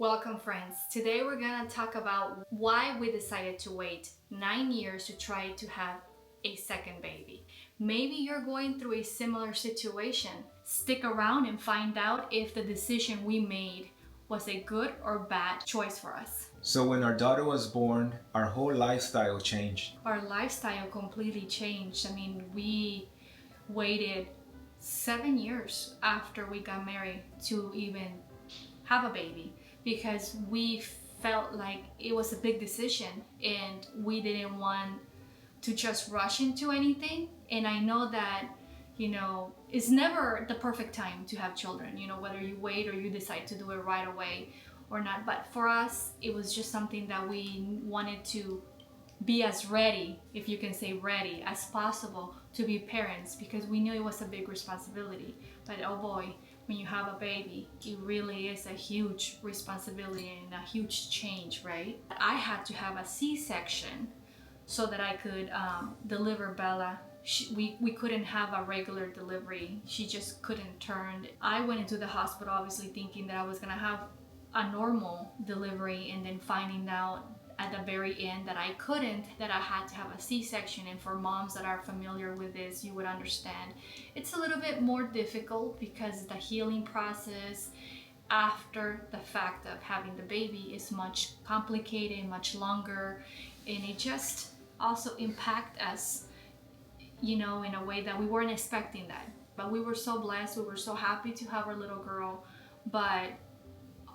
Welcome friends. Today we're gonna talk about why we decided to wait 9 years to try to have a second baby. Maybe you're going through a similar situation. Stick around and find out if the decision we made was a good or bad choice for us. So when our daughter was born, our whole lifestyle changed. Our lifestyle completely changed. I mean, we waited 7 years after we got married to even have a baby, because we felt like it was a big decision and we didn't want to just rush into anything. And I know that, it's never the perfect time to have children, whether you wait or you decide to do it right away or not. But for us, it was just something that we wanted to be as ready, if you can say ready, as possible to be parents, because we knew it was a big responsibility. But oh boy, when you have a baby, it really is a huge responsibility and a huge change, right? I had to have a C-section so that I could deliver Bella. We couldn't have a regular delivery. She just couldn't turn. I went into the hospital obviously thinking that I was gonna have a normal delivery, and then finding out at the very end that I couldn't, that I had to have a C-section. And for moms that are familiar with this, you would understand it's a little bit more difficult because the healing process after the fact of having the baby is much complicated, much longer, and it just also impact us, in a way that we weren't expecting that. But we were so blessed, we were so happy to have our little girl, but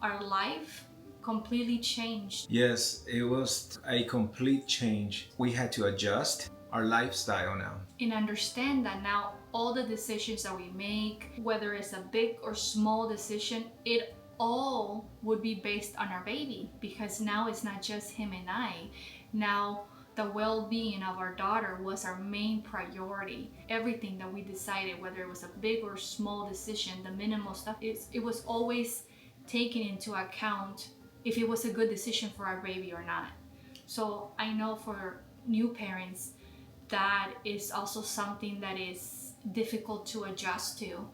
our life completely changed. Yes, it was a complete change. We had to adjust our lifestyle now. And understand that now all the decisions that we make, whether it's a big or small decision, it all would be based on our baby, because now it's not just him and I. Now the well-being of our daughter was our main priority. Everything that we decided, whether it was a big or small decision, the minimal stuff, it was always taken into account if it was a good decision for our baby or not. So I know for new parents, that is also something that is difficult to adjust to,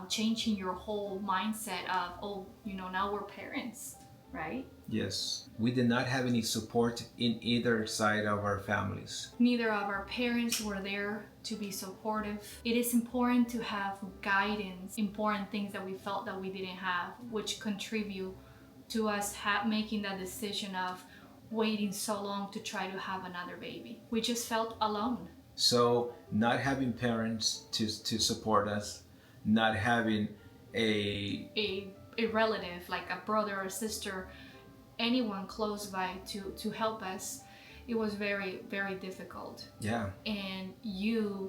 changing your whole mindset of, now we're parents, right? Yes, we did not have any support in either side of our families. Neither of our parents were there to be supportive. It is important to have guidance, important things that we felt that we didn't have, which contribute to us making that decision of waiting so long to try to have another baby. We just felt alone. So not having parents to support us, not having a relative, like a brother or sister, anyone close by to help us, it was very, very difficult. Yeah. And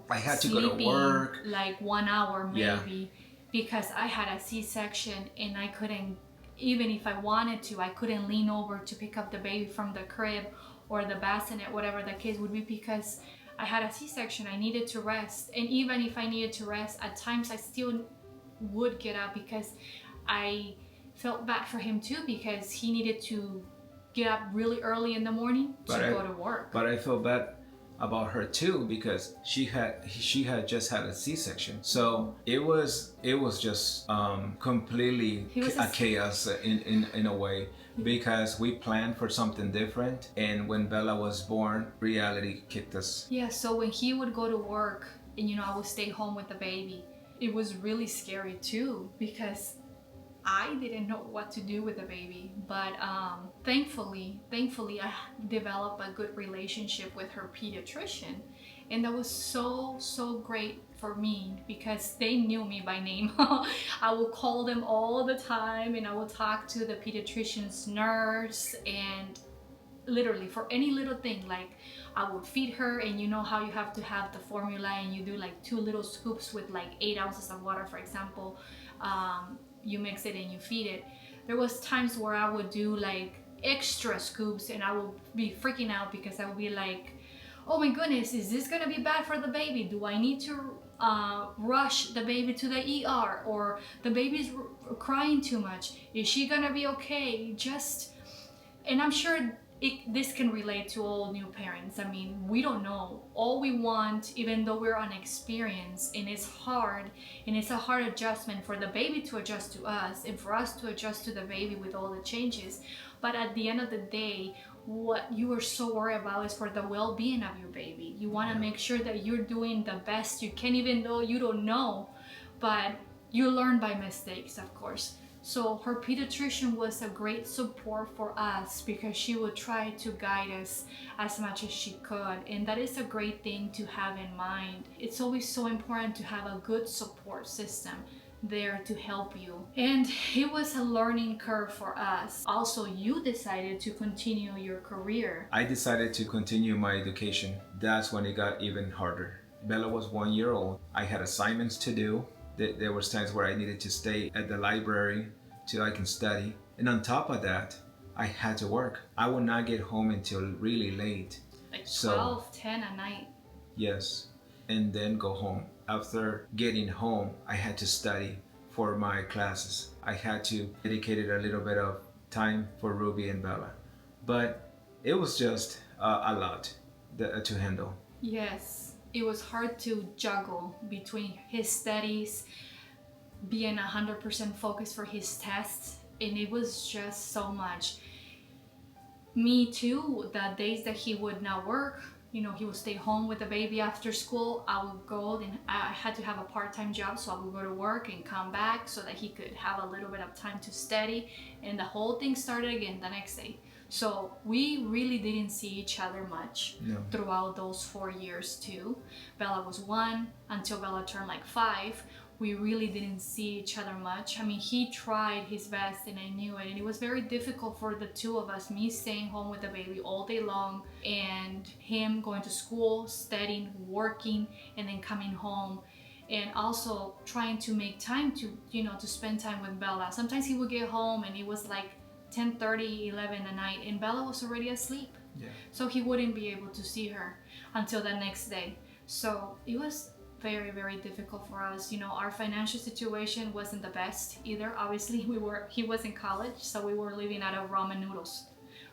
I had to go to work like 1 hour maybe, because I had a C-section and I couldn't, even if I wanted to, I couldn't lean over to pick up the baby from the crib or the bassinet, whatever the case would be, because I had a C-section. I needed to rest. And even if I needed to rest, at times I still would get up because I felt bad for him too, because he needed to get up really early in the morning to go to work. But I felt bad about her too, because she had just had a C-section. So it was just completely a chaos in a way, because we planned for something different, and when Bella was born, reality kicked us. Yeah, so when he would go to work and I would stay home with the baby, it was really scary too, because I didn't know what to do with the baby. But thankfully I developed a good relationship with her pediatrician, and that was so great for me, because they knew me by name. I would call them all the time, and I would talk to the pediatrician's nurse, and literally for any little thing, like I would feed her, and you know how you have to have the formula and you do like 2 little scoops with like 8 ounces of water, for example. You mix it and you feed it. There was times where I would do like extra scoops, and I would be freaking out, because I would be like, oh my goodness, is this gonna be bad for the baby? Do I need to rush the baby to the ER? Or the baby's crying too much, is she gonna be okay? And I'm sure this can relate to all new parents. I mean, we don't know. All we want, even though we're unexperienced, and it's hard, and it's a hard adjustment for the baby to adjust to us, and for us to adjust to the baby with all the changes. But at the end of the day, what you are so worried about is for the well-being of your baby. You want to make sure that you're doing the best you can, even though you don't know. But you learn by mistakes, of course. So her pediatrician was a great support for us because she would try to guide us as much as she could. And that is a great thing to have in mind. It's always so important to have a good support system there to help you. And it was a learning curve for us. Also, you decided to continue your career. I decided to continue my education. That's when it got even harder. Bella was 1 year old. I had assignments to do. There was times where I needed to stay at the library till I can study. And on top of that, I had to work. I would not get home until really late. Like 12, 10 at night. Yes. And then go home. After getting home, I had to study for my classes. I had to dedicate a little bit of time for Ruby and Bella. But it was just a lot to handle. Yes. It was hard to juggle between his studies, being 100% focused for his tests, and it was just so much. Me too, the days that he would not work, he would stay home with the baby after school, I would go, and I had to have a part-time job, so I would go to work and come back so that he could have a little bit of time to study, and the whole thing started again the next day. So we really didn't see each other much throughout those 4 years too. Bella was 1 until Bella turned like 5. We really didn't see each other much. I mean, he tried his best and I knew it. And it was very difficult for the two of us, me staying home with the baby all day long and him going to school, studying, working, and then coming home. And also trying to make time to, to spend time with Bella. Sometimes he would get home and it was like 10:30, 11 at night, and Bella was already asleep. Yeah. So he wouldn't be able to see her until the next day. So it was very, very difficult for us. Our financial situation wasn't the best either. Obviously, he was in college, so we were living out of ramen noodles.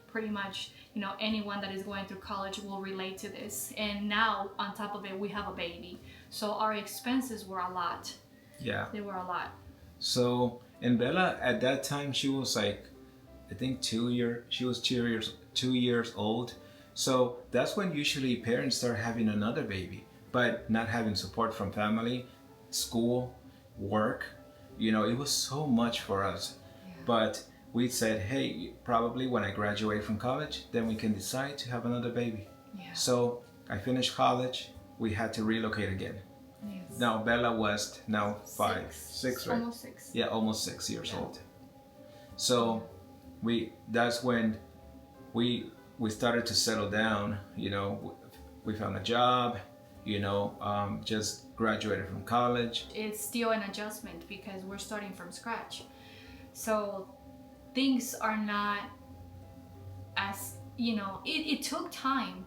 Pretty much, anyone that is going through college will relate to this. And now, on top of it, we have a baby. So our expenses were a lot. Yeah. They were a lot. So, and Bella, at that time, she was like, I think 2 years old. So that's when usually parents start having another baby, but not having support from family, school, work. It was so much for us. Yeah. But we said, hey, probably when I graduate from college, then we can decide to have another baby. Yeah. So I finished college. We had to relocate again. Yes. Now Bella was now 6, right? Almost 6. Yeah, almost 6 years old. So that's when we started to settle down. We found a job, just graduated from college. It's still an adjustment because we're starting from scratch. So things are not as, it took time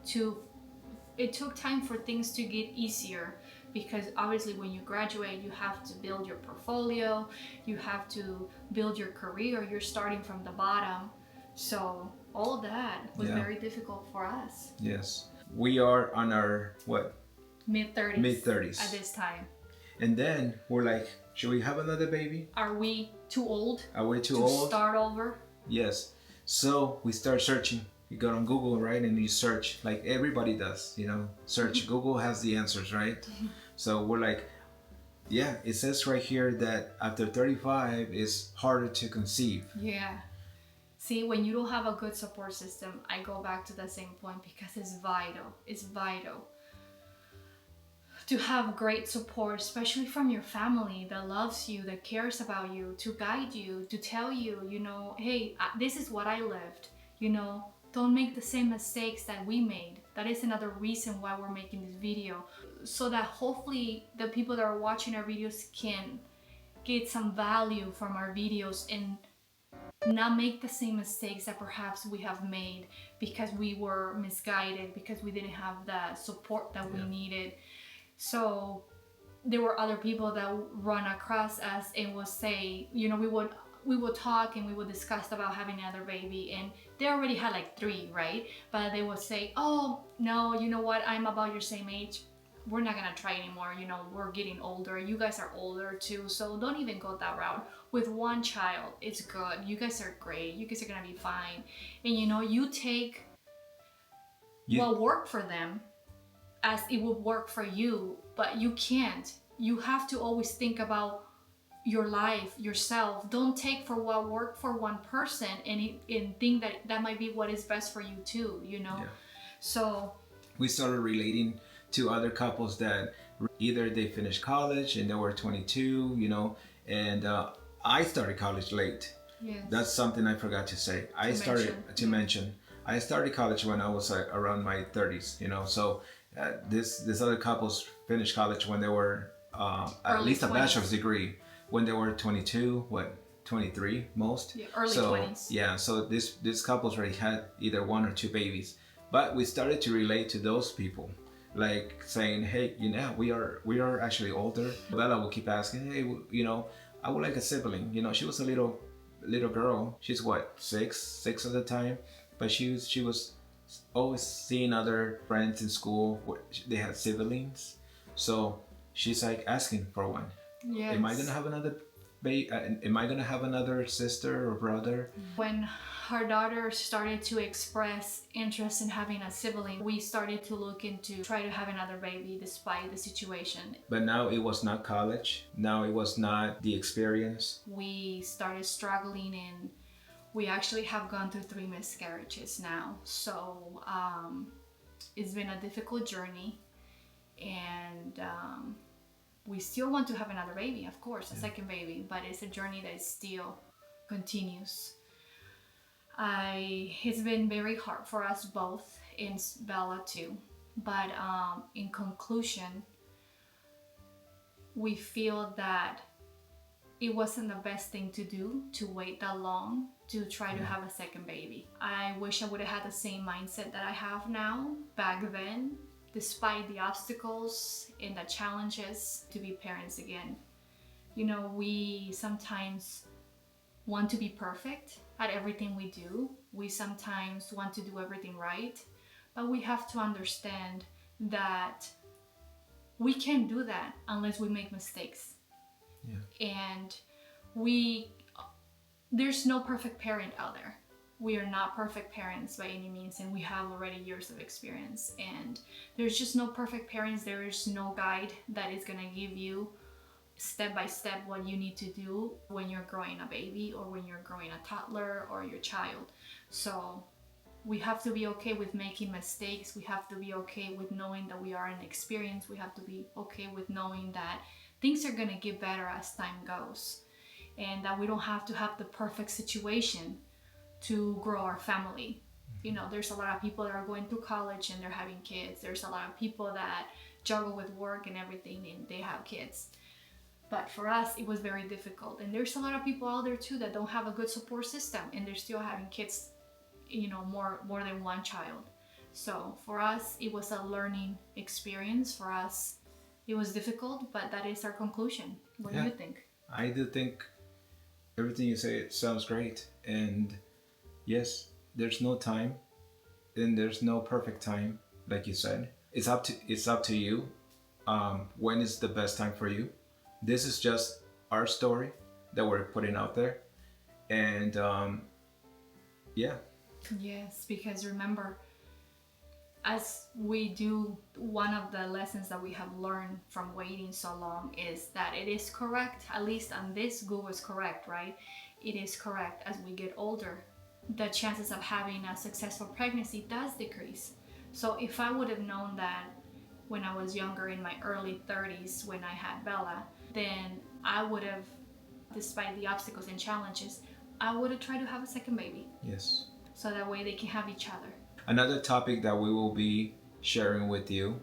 for things to get easier. Because obviously when you graduate, you have to build your portfolio, you have to build your career, you're starting from the bottom. So all that was very difficult for us. Yes. We are on our, Mid-30s. Mid-30s. At this time. And then we're like, should we have another baby? Are we too old? Are we too old? To start over? Yes. So we start searching. You go on Google, right? And you search like everybody does, search. Google has the answers, right? So we're like, yeah, it says right here that after 35 it's harder to conceive. Yeah. See, when you don't have a good support system, I go back to the same point because it's vital. It's vital to have great support, especially from your family that loves you, that cares about you, to guide you, to tell you, hey, this is what I lived, Don't make the same mistakes that we made. That is another reason why we're making this video. So that hopefully the people that are watching our videos can get some value from our videos and not make the same mistakes that perhaps we have made because we were misguided, because we didn't have the support that we needed. So there were other people that run across us and would say, we would we would talk and we would discuss about having another baby, and they already had like 3, right? But they would say, oh no, you know what, I'm about your same age, we're not gonna try anymore, you know, we're getting older, you guys are older too, so don't even go that route. With 1 child, it's good, you guys are great, you guys are gonna be fine. And you know, you take what worked for them as it would work for you, but you can't. You have to always think about your life, yourself. Don't take for what worked for one person and think that that might be what is best for you too, you know? Yeah. So we started relating to other couples that either they finished college and they were 22, you know, and I started college late. Yes. That's something I forgot to say. I started college when I was around my 30s, you know, so this other couples finished college when they were at least a bachelor's degree when they were 22, 23 most. Yeah, early 20s. Yeah, so this couples already had either 1 or 2 babies, but we started to relate to those people, like saying, hey, you know, we are actually older. Bella will keep asking, hey, you know, I would like a sibling. You know, she was a little girl. She's what, 6 at the time, but she was always seeing other friends in school. They had siblings, so she's like asking for one. Yes. Am I gonna have another am I gonna have another sister or brother? When her daughter started to express interest in having a sibling, we started to look into try to have another baby despite the situation. But now it was not college. Now it was not the experience. We started struggling, and we actually have gone through 3 miscarriages now. So it's been a difficult journey, and we still want to have another baby, of course, a second baby, but it's a journey that still continues. It's been very hard for us both, and Bella too. But in conclusion, we feel that it wasn't the best thing to do to wait that long to try to have a second baby. I wish I would have had the same mindset that I have now back then, despite the obstacles and the challenges to be parents again. You know, we sometimes want to be perfect at everything we do. We sometimes want to do everything right, but we have to understand that we can't do that unless we make mistakes. Yeah. And there's no perfect parent out there. We are not perfect parents by any means, and we have already years of experience, and there's just no perfect parents. There is no guide that is gonna give you step by step what you need to do when you're growing a baby or when you're growing a toddler or your child. So we have to be okay with making mistakes. We have to be okay with knowing that we are inexperienced. We have to be okay with knowing that things are gonna get better as time goes, and that we don't have to have the perfect situation to grow our family. You know, there's a lot of people that are going through college and they're having kids. There's a lot of people that juggle with work and everything and they have kids. But for us, it was very difficult. And there's a lot of people out there too that don't have a good support system and they're still having kids, you know, more than 1 child. So for us, it was a learning experience. For us, it was difficult, but that is our conclusion. What do you think? I do think everything you say, it sounds great. And yes, there's no time, and there's no perfect time, like you said. It's up to you. When is the best time for you? This is just our story that we're putting out there, and yeah. Yes, because remember, as we do, one of the lessons that we have learned from waiting so long is that it is correct, at least on this, Google is correct, right? It is correct. As we get older, the chances of having a successful pregnancy does decrease. So if I would have known that when I was younger, in my early 30s, when I had Bella, then I would have, despite the obstacles and challenges, I would have tried to have a second baby. Yes. So that way they can have each other. Another topic that we will be sharing with you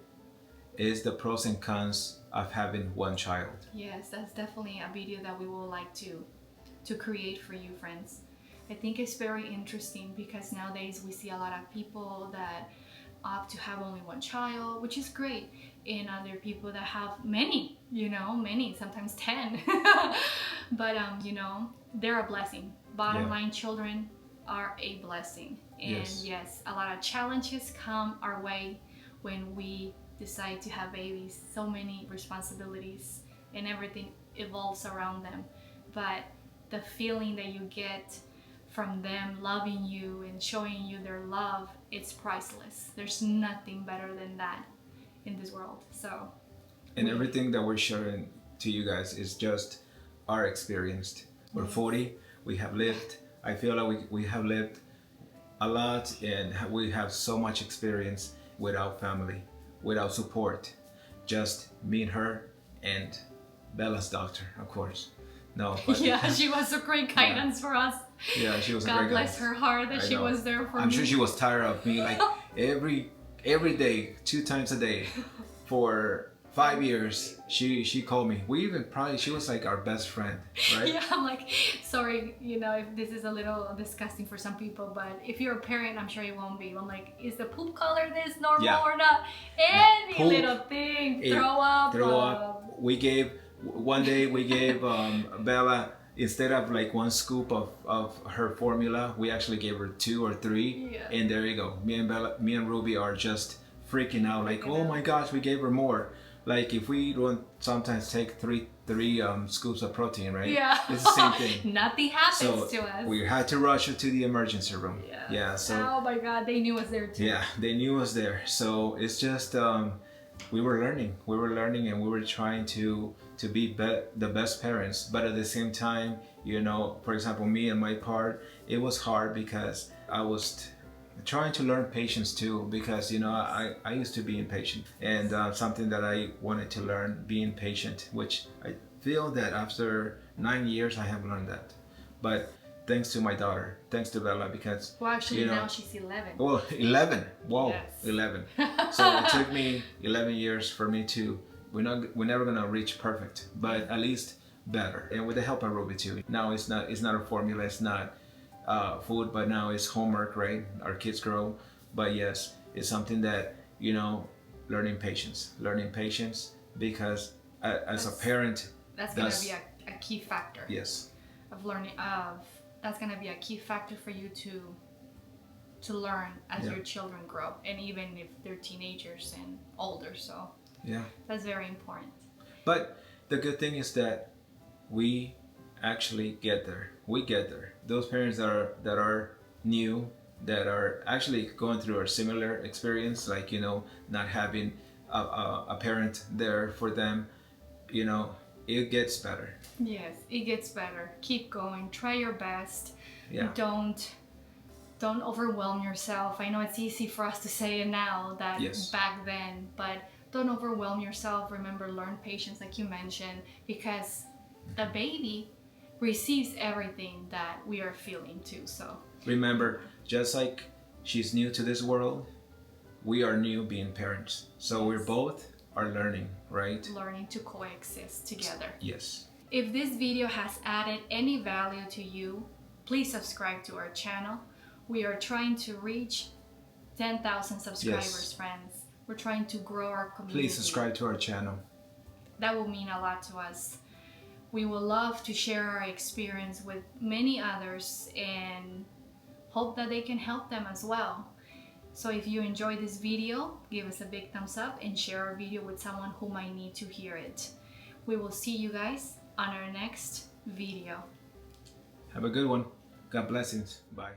is the pros and cons of having 1 child. Yes, that's definitely a video that we would like to create for you, friends. I think it's very interesting because nowadays we see a lot of people that opt to have only 1 child, which is great, and other people that have many, you know, many, sometimes 10. But you know, they're a blessing. Bottom line, children are a blessing. And yes, a lot of challenges come our way when we decide to have babies. So many responsibilities and everything evolves around them. But the feeling that you get from them loving you and showing you their love, it's priceless. There's nothing better than that in this world. So, and everything that we're sharing to you guys is just our experience. We're 40, we have lived. I feel like we have lived a lot, and we have so much experience without family, without support. Just me and her and Bella's doctor, of course. No, but yeah, she was a great guidance for us. Yeah, she was God a great bless guidance. her heart that she was there for me. I'm sure she was tired of me, like every day, 2 times a day, for 5 years. She called me. She was like our best friend, right? Yeah, I'm like, sorry, you know, if this is a little disgusting for some people, but if you're a parent, I'm sure it won't be. I'm like, is the poop color this normal or not? Any poop, little thing, throw up. One day we gave Bella, instead of like 1 scoop of her formula, we actually gave her 2 or 3, and there you go. Me and Ruby are just freaking out, like, oh my gosh, we gave her more. Like if we don't sometimes take three scoops of protein, right? Yeah, it's the same thing. Nothing happens to us. We had to rush her to the emergency room. Yeah. So oh my God, they knew us there too. Yeah, they knew us there. So it's just we were learning, and we were trying to be the best parents. But at the same time, you know, for example, me and my part, it was hard because I was trying to learn patience too, because you know I used to be impatient, and something that I wanted to learn, being patient, which I feel that after 9 years I have learned that. But thanks to my daughter, thanks to Bella, because well, actually, you know, now she's 11. Well, 11. Wow, yes. 11. So it took me 11 years for me to. We're never gonna reach perfect, but at least better. And with the help of Ruby too. Now it's not a formula. It's not food, but now it's homework, right? Our kids grow. But yes, it's something that, you know, learning patience, because as a parent, that's gonna be a key factor. Yes. Of learning that's gonna be a key factor for you to learn as your children grow, and even if they're teenagers and older. So yeah, that's very important. But the good thing is that we actually get there. We get there. Those parents that are new, that are actually going through a similar experience, like, you know, not having a parent there for them, you know, it gets better. Yes, it gets better. Keep going. Try your best. Yeah. Don't overwhelm yourself. I know it's easy for us to say it now that back then, but don't overwhelm yourself. Remember, learn patience, like you mentioned, because the baby receives everything that we are feeling too. So remember, just like she's new to this world, we are new being parents. So we're both are learning, right? Learning to coexist together. Yes. If this video has added any value to you, please subscribe to our channel. We are trying to reach 10,000 subscribers, friends. We're trying to grow our community. Please subscribe to our channel. That will mean a lot to us. We would love to share our experience with many others and hope that they can help them as well. So if you enjoyed this video, give us a big thumbs up and share our video with someone who might need to hear it. We will see you guys on our next video. Have a good one. God blessings. Bye.